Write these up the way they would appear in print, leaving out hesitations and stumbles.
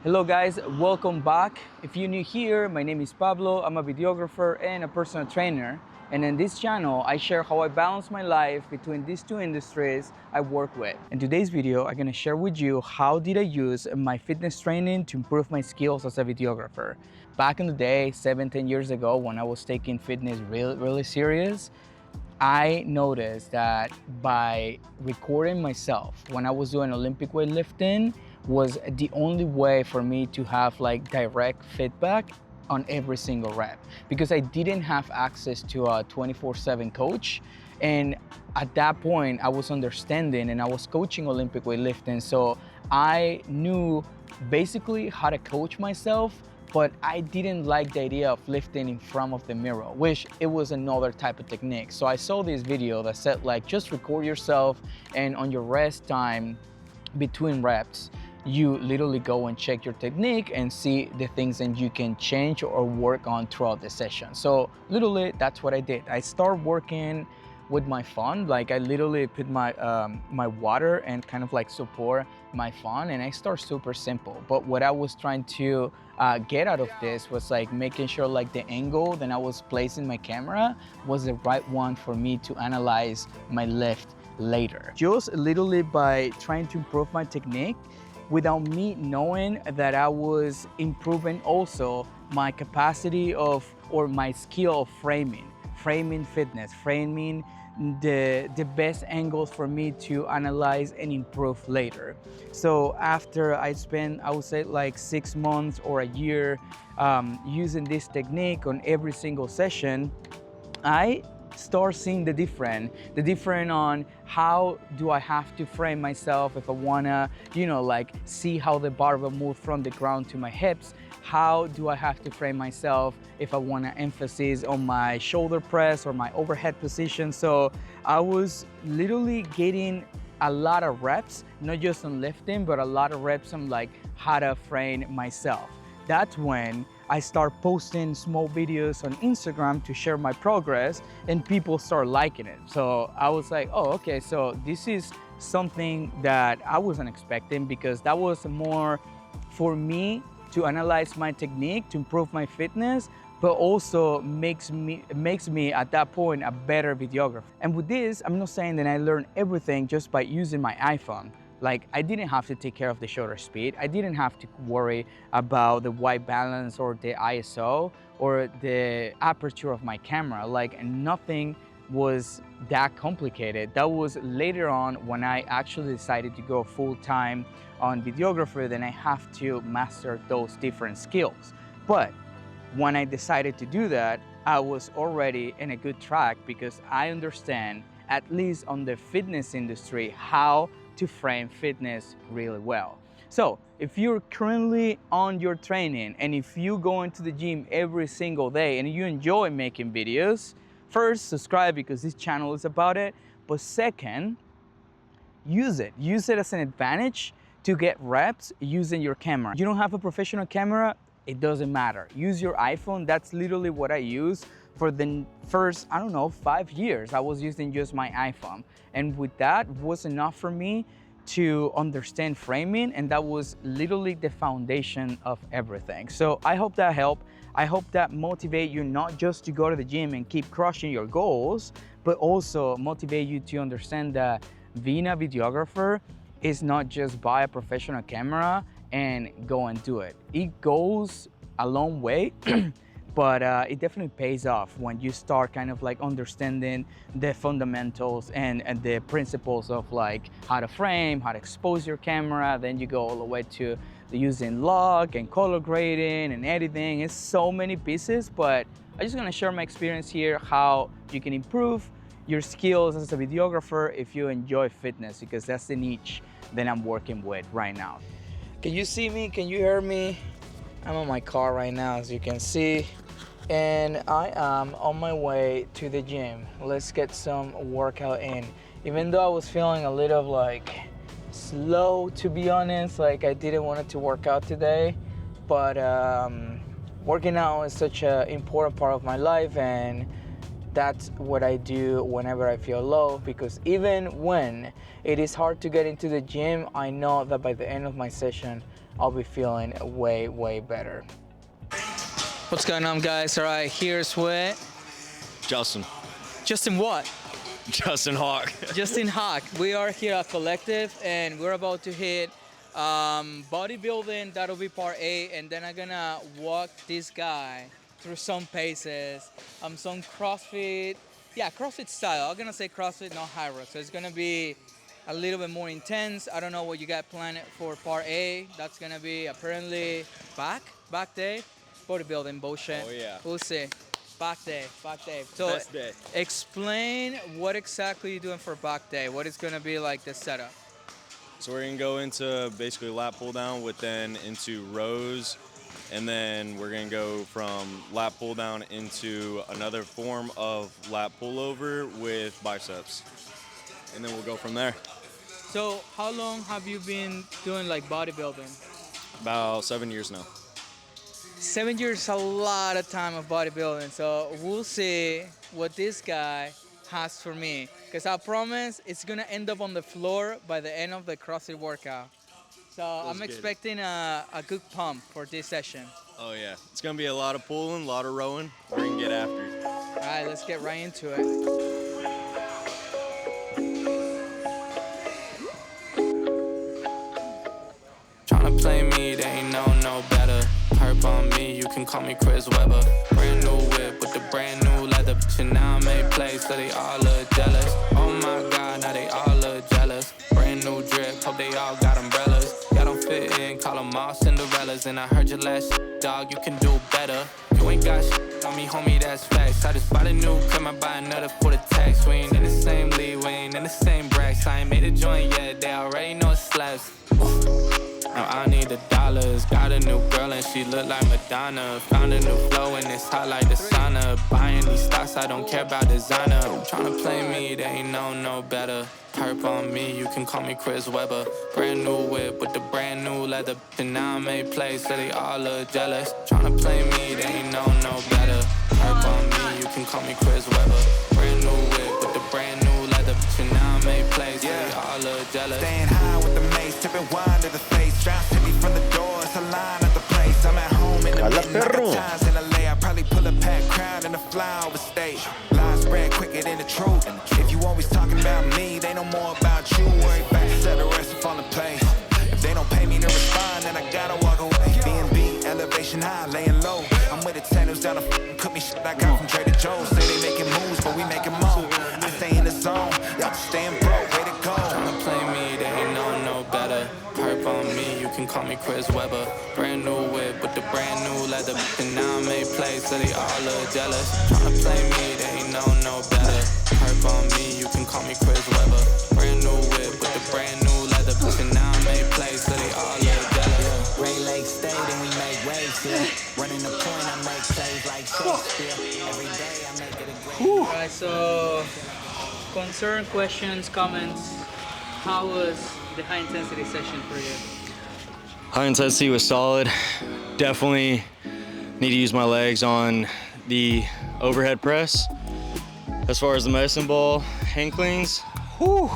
Hello guys, welcome back. If you're new here, my name is Pablo. I'm a videographer and a personal trainer. And in this channel, I share how I balance my life between these two industries I work with. In today's video, I'm gonna share with you how did I use my fitness training to improve my skills as a videographer. Back in the day, 10 years ago, when I was taking fitness really serious, I noticed that by recording myself when I was doing Olympic weightlifting was the only way for me to have like direct feedback on every single rep, because I didn't have access to a 24/7 coach. And at that point I was understanding and I was coaching Olympic weightlifting, so I knew basically how to coach myself, but I didn't like the idea of lifting in front of the mirror, which it was another type of technique. So I saw this video that said like, just record yourself, and on your rest time between reps, you literally go and check your technique and see the things that you can change or work on throughout the session. So literally that's what I did. I started working with my phone. Like I literally put my my water and kind of like support my phone, and I start super simple. But what I was trying to get out of this was like making sure like the angle that I was placing my camera was the right one for me to analyze my lift later. Just literally by trying to improve my technique without me knowing that I was improving also my capacity of, or my skill of framing fitness, framing the best angles for me to analyze and improve later. So after I spent, I would say like 6 months or a year using this technique on every single session, I start seeing the different on how do I have to frame myself if I wanna, like see how the barbell move from the ground to my hips. How do I have to frame myself if I want to emphasis on my shoulder press or my overhead position? So I was literally getting a lot of reps, not just on lifting, but a lot of reps on like how to frame myself. That's when I start posting small videos on Instagram to share my progress, and people start liking it. So I was like, oh, okay, so this is something that I wasn't expecting, because that was more for me to analyze my technique, to improve my fitness, but also makes me at that point a better videographer. And with this, I'm not saying that I learned everything just by using my iPhone. Like I didn't have to take care of the shutter speed. I didn't have to worry about the white balance or the ISO or the aperture of my camera. Like nothing was that complicated. That was later on when I actually decided to go full-time on videographer, then I have to master those different skills. But when I decided to do that, I was already in a good track, because I understand, at least on the fitness industry, how to frame fitness really well. So if you're currently on your training and if you go into the gym every single day and you enjoy making videos, first, subscribe, because this channel is about it. But second, use it as an advantage to get reps using your camera. You don't have a professional camera, it doesn't matter. Use your iPhone. That's literally what I use for the first, 5 years. I was using just my iPhone. And with that was enough for me to understand framing, and that was literally the foundation of everything. So I hope that helped. I hope that motivate you not just to go to the gym and keep crushing your goals, but also motivate you to understand that being a videographer is not just buy a professional camera and go and do it. It goes a long way, but it definitely pays off when you start kind of like understanding the fundamentals and the principles of like how to frame, how to expose your camera. Then you go all the way to using log and color grading and editing. It's so many pieces, but I'm just gonna share my experience here, how you can improve your skills as a videographer if you enjoy fitness, because that's the niche that I'm working with right now. Can you see me? Can you hear me? I'm on my car right now, as you can see, and I am on my way to the gym. Let's get some workout in. Even though I was feeling a little like slow, to be honest, like I didn't want to work out today, but working out is such an important part of my life, and that's what I do whenever I feel low, because even when it is hard to get into the gym, I know that by the end of my session, I'll be feeling way, way better. What's going on, guys? All right, here's with Justin. Justin what? Justin Hawk. Justin Hawk. We are here at Collective and we're about to hit bodybuilding. That'll be part A, and then I'm gonna walk this guy through some paces, some CrossFit, CrossFit style. I'm gonna say CrossFit, not high rock. So it's gonna be a little bit more intense. I don't know what you got planned for part A. That's gonna be apparently back day, bodybuilding bullshit. Oh yeah. We'll see. Back day. So Best day. Explain what exactly you're doing for back day. What is gonna be like the setup? So we're gonna go into basically lat pull down with then into rows, and then we're gonna go from lat pull down into another form of lat pullover with biceps, and then we'll go from there. So how long have you been doing like bodybuilding? About 7 years now. 7 years is a lot of time of bodybuilding, so we'll see what this guy has for me. Because I promise it's gonna end up on the floor by the end of the CrossFit workout. So I'm expecting a good pump for this session. Oh yeah, it's gonna be a lot of pulling, a lot of rowing. We're gonna get after it. All right, let's get right into it. Tryna play me, they ain't know no better. Herb on me, you can call me Chris Webber. Brand new whip with the brand new leather. And now I made plays, so they all look jealous. Oh my God, now they all look jealous. Brand new drip, hope they all got umbrellas. Y'all don't fit in, call them all Cinderellas. And I heard your last shit, dog, you can do better. You ain't got shit on me, homie, that's facts. I just bought a new crib, I buy another for the tax. We ain't in the same league, we ain't in the same brackets. I ain't made a joint yet, they already know it slaps. Now I need the dollars. Got a new girl and she look like Madonna. Found a new flow and it's hot like the sauna. Buying these stocks, I don't care about designer. Tryna play me, they ain't know no better. Herb on me, you can call me Chris Webber. Brand new whip with the brand new leather. And now I made plays, so they all look jealous. Tryna play me, they ain't know no better. Herb on me, you can call me Chris Webber. Brand new whip with the brand new leather. And now I made plays, so they all look jealous. Staying high with the mace, tipping wine to the face. Drive to me from the door, it's a line at the place. I'm at home in the midnight times in LA. I probably pull a packed crowd in a flyover state. Lies spread quicker than the truth. If you always talking about me, they know more about you. Worry back, set the rest up on the place. If they don't pay me to respond, then I gotta walk away. B&B, elevation high, laying low. I'm with the tattoos down the cook me shit I got from Trader Joe's. Say they making moves, but we making more. I stay in the zone, y'all staying broke, way to go. Tryna play me, they ain't know no better. Herb on me, you can call me Chris Webber. Brand new whip with the brand new leather. And now I made plays, so they all look jealous. Tryna play me, they ain't know no better. Herb on me, you can call me Chris Webber. Brand new whip with the brand new leather. And now I made plays, so they all look jealous. Ray Lake State and we make waves here. Running the point, I make plays like Shakespeare. Every day I make it a great. Alright, so concern, questions, comments. How was the high intensity session for you? High intensity was solid. Definitely need to use my legs on the overhead press. As far as the medicine ball hang cleans, whew,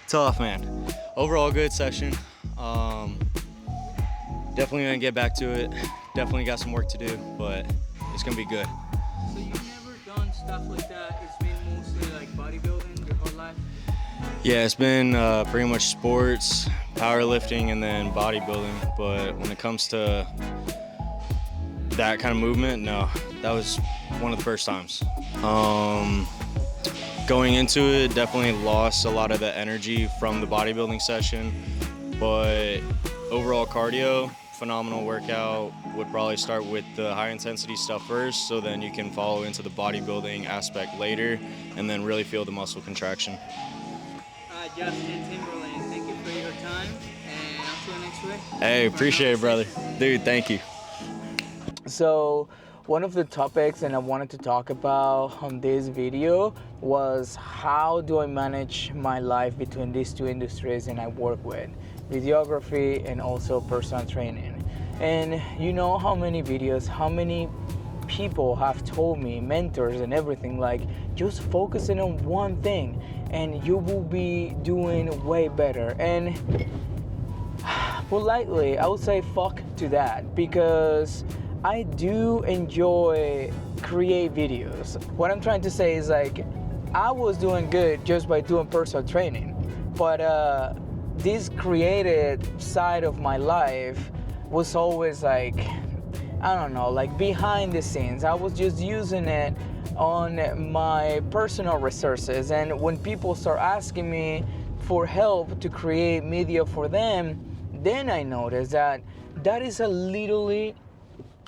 tough, man. Overall good session. Definitely gonna get back to it. Definitely got some work to do, but it's gonna be good. So you've never done stuff like that? It's been mostly like bodybuilding your whole life? Yeah, it's been pretty much sports, powerlifting, and then bodybuilding. But when it comes to that kind of movement, no, that was one of the first times. Going into it, definitely lost a lot of the energy from the bodybuilding session, but overall cardio, phenomenal workout. Would probably start with the high intensity stuff first, so then you can follow into the bodybuilding aspect later, and then really feel the muscle contraction. Justin Timberlane, thank you for your time, and I'll see you next week. Hey, appreciate it, brother. Dude, thank you. So one of the topics and I wanted to talk about on this video was how do I manage my life between these two industries and I work with, videography and also personal training. And you know how many videos, how many people have told me, mentors and everything, like just focusing on one thing and you will be doing way better. And politely, I would say fuck to that, because I do enjoy create videos. What I'm trying to say is like, I was doing good just by doing personal training, but this creative side of my life was always like, I don't know, like behind the scenes. I was just using it on my personal resources, and when people start asking me for help to create media for them, then I noticed that that is a literally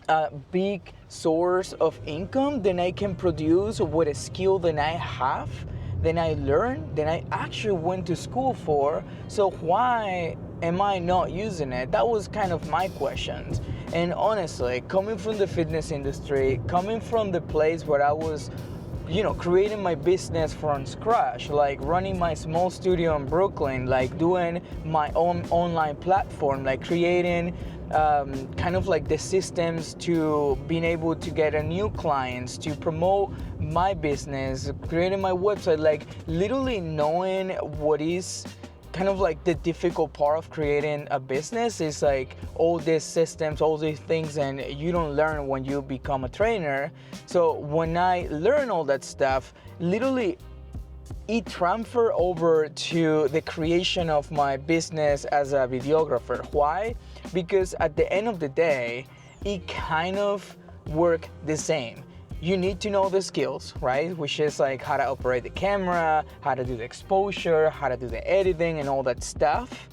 a big source of income that I can produce with a skill that I have, that I learned, that I actually went to school for. So why am I not using it? That was kind of my questions. And honestly, coming from the fitness industry, coming from the place where I was, creating my business from scratch, like running my small studio in Brooklyn, like doing my own online platform, like creating kind of like the systems to being able to get a new clients, to promote my business, creating my website, like literally knowing what is kind of like the difficult part of creating a business is like all these systems, all these things, and you don't learn when you become a trainer. So when I learn all that stuff, literally it transferred over to the creation of my business as a videographer. Why? Because at the end of the day, it kind of work the same. You need to know the skills, right? Which is like how to operate the camera, how to do the exposure, how to do the editing and all that stuff.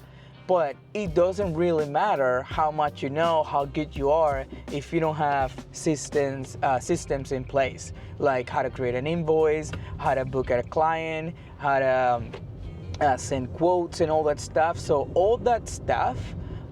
But it doesn't really matter how much you know, how good you are, if you don't have systems in place, like how to create an invoice, how to book a client, how to send quotes and all that stuff. So all that stuff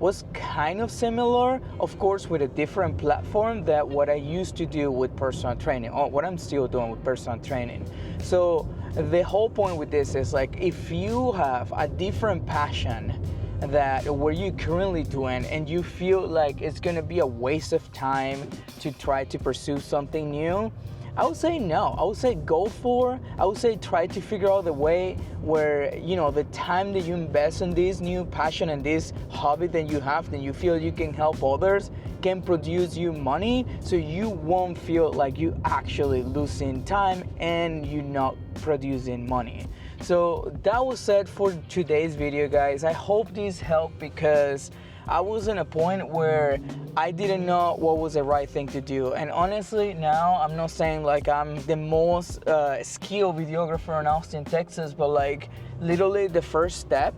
was kind of similar, of course, with a different platform that what I used to do with personal training, or what I'm still doing with personal training. So the whole point with this is like, if you have a different passion that what you're currently doing and you feel like it's gonna be a waste of time to try to pursue something new, I would say no. I would say go for. I would say try to figure out the way where, the time that you invest in this new passion and this hobby that you have, that you feel you can help others, can produce you money, so you won't feel like you actually losing time and you not producing money. So that was it for today's video, guys. I hope this helped, because I was in a point where I didn't know what was the right thing to do. And honestly, now I'm not saying like I'm the most skilled videographer in Austin, Texas, but like literally the first step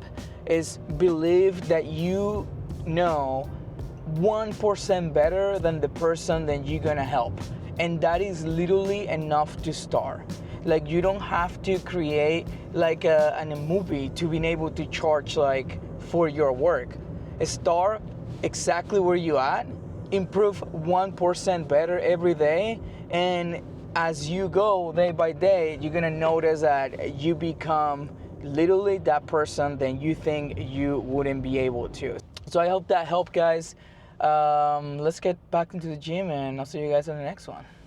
is believe that you know 1% better than the person that you're gonna help. And that is literally enough to start. Like you don't have to create like a movie to be able to charge like for your work. Start exactly where you at, improve 1% better every day, and as you go day by day, you're gonna notice that you become literally that person that you think you wouldn't be able to. So I hope that helped, guys. Let's get back into the gym, and I'll see you guys in the next one.